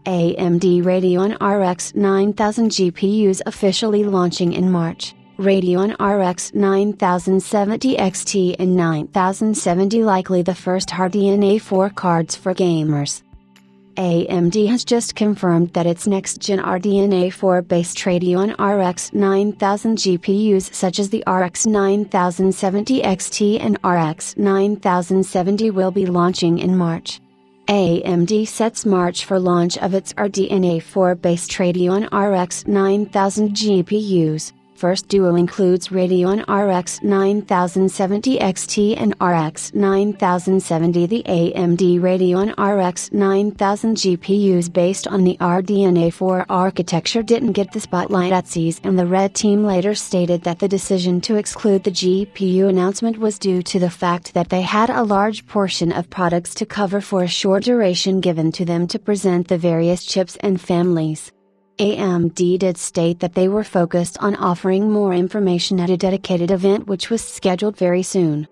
AMD Radeon RX 9000 GPUs officially launching in March. Radeon RX 9070 XT and 9070 likely the first RDNA 4 cards for gamers. AMD has just confirmed that its next-gen RDNA 4-based Radeon RX 9000 GPUs such as the RX 9070 XT and RX 9070 will be launching in March. AMD sets March for launch of its RDNA 4-based Radeon RX 9000 GPUs. First duo includes Radeon RX 9070 XT and RX 9070. The AMD Radeon RX 9000 GPUs based on the RDNA 4 architecture didn't get the spotlight at CES, and the Red Team later stated that the decision to exclude the GPU announcement was due to the fact that they had a large portion of products to cover for a short duration given to them to present the various chips and families. AMD did state that they were focused on offering more information at a dedicated event which was scheduled very soon.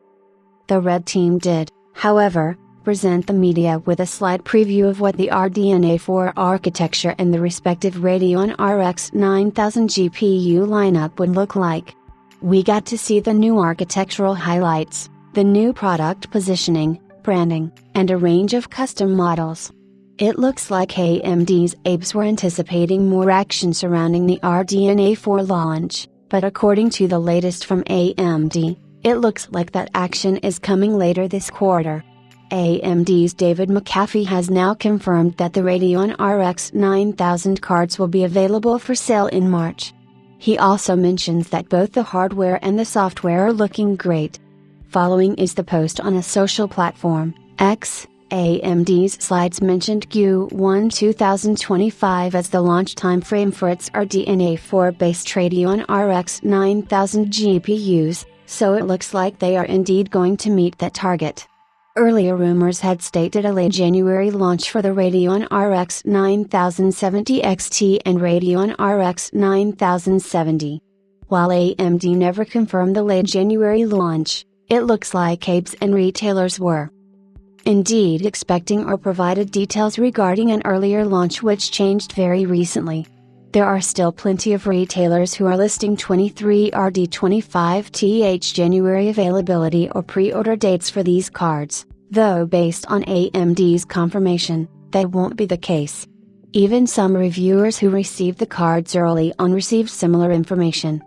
The Red Team did, however, present the media with a slight preview of what the RDNA 4 architecture and the respective Radeon RX 9000 GPU lineup would look like. We got to see the new architectural highlights, the new product positioning, branding, and a range of custom models. It looks like AMD's apes were anticipating more action surrounding the RDNA 4 launch, but according to the latest from AMD, it looks like that action is coming later this quarter. AMD's David McAfee has now confirmed that the Radeon RX 9000 cards will be available for sale in March. He also mentions that both the hardware and the software are looking great. Following is the post on a social platform, X. AMD's slides mentioned Q1 2025 as the launch timeframe for its RDNA 4-based Radeon RX 9000 GPUs, so it looks like they are indeed going to meet that target. Earlier rumors had stated a late January launch for the Radeon RX 9070 XT and Radeon RX 9070. While AMD never confirmed the late January launch, it looks like apes and retailers were indeed expecting or provided details regarding an earlier launch which changed very recently. There are still plenty of retailers who are listing 23RD25th January availability or pre-order dates for these cards, though based on AMD's confirmation, that won't be the case. Even some reviewers who received the cards early on received similar information.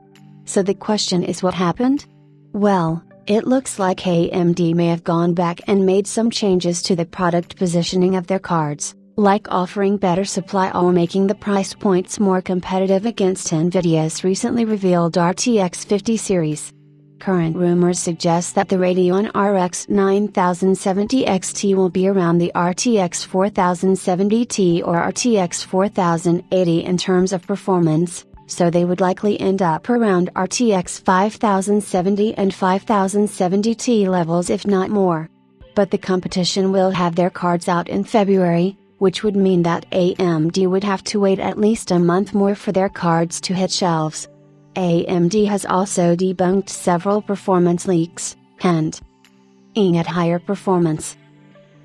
So the question is, what happened? Well, it looks like AMD may have gone back and made some changes to the product positioning of their cards, like offering better supply or making the price points more competitive against Nvidia's recently revealed RTX 50 series. Current rumors suggest that the Radeon RX 9070 XT will be around the RTX 4070 Ti or RTX 4080 in terms of performance, so they would likely end up around RTX 5070 and 5070 Ti levels if not more. But the competition will have their cards out in February, which would mean that AMD would have to wait at least a month more for their cards to hit shelves. AMD has also debunked several performance leaks, hinting at higher performance.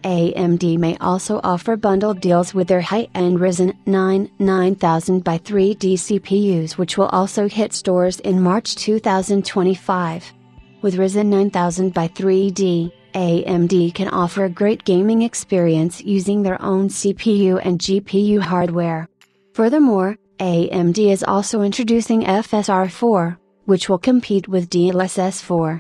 AMD may also offer bundled deals with their high-end Ryzen 9 9000x3D CPUs, which will also hit stores in March 2025. With Ryzen 9000x3D, AMD can offer a great gaming experience using their own CPU and GPU hardware. Furthermore, AMD is also introducing FSR4, which will compete with DLSS4.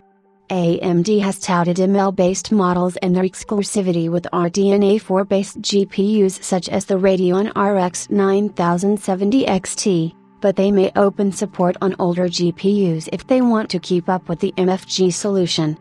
AMD has touted ML-based models and their exclusivity with RDNA 4-based GPUs such as the Radeon RX 9070 XT, but they may open support on older GPUs if they want to keep up with the MFG solution.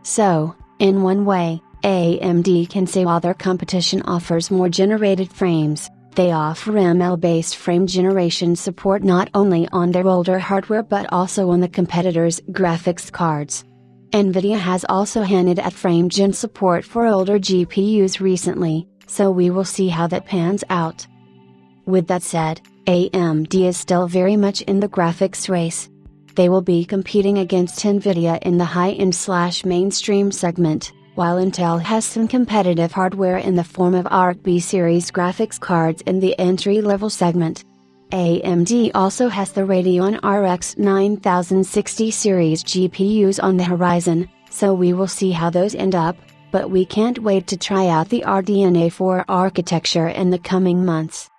So, in one way, AMD can say while their competition offers more generated frames, they offer ML-based frame generation support not only on their older hardware but also on the competitors' graphics cards. Nvidia has also hinted at frame gen support for older GPUs recently, so we will see how that pans out. With that said, AMD is still very much in the graphics race. They will be competing against Nvidia in the high-end/mainstream segment, while Intel has some competitive hardware in the form of Arc B series graphics cards in the entry-level segment. AMD also has the Radeon RX 9060 series GPUs on the horizon, so we will see how those end up, but we can't wait to try out the RDNA 4 architecture in the coming months.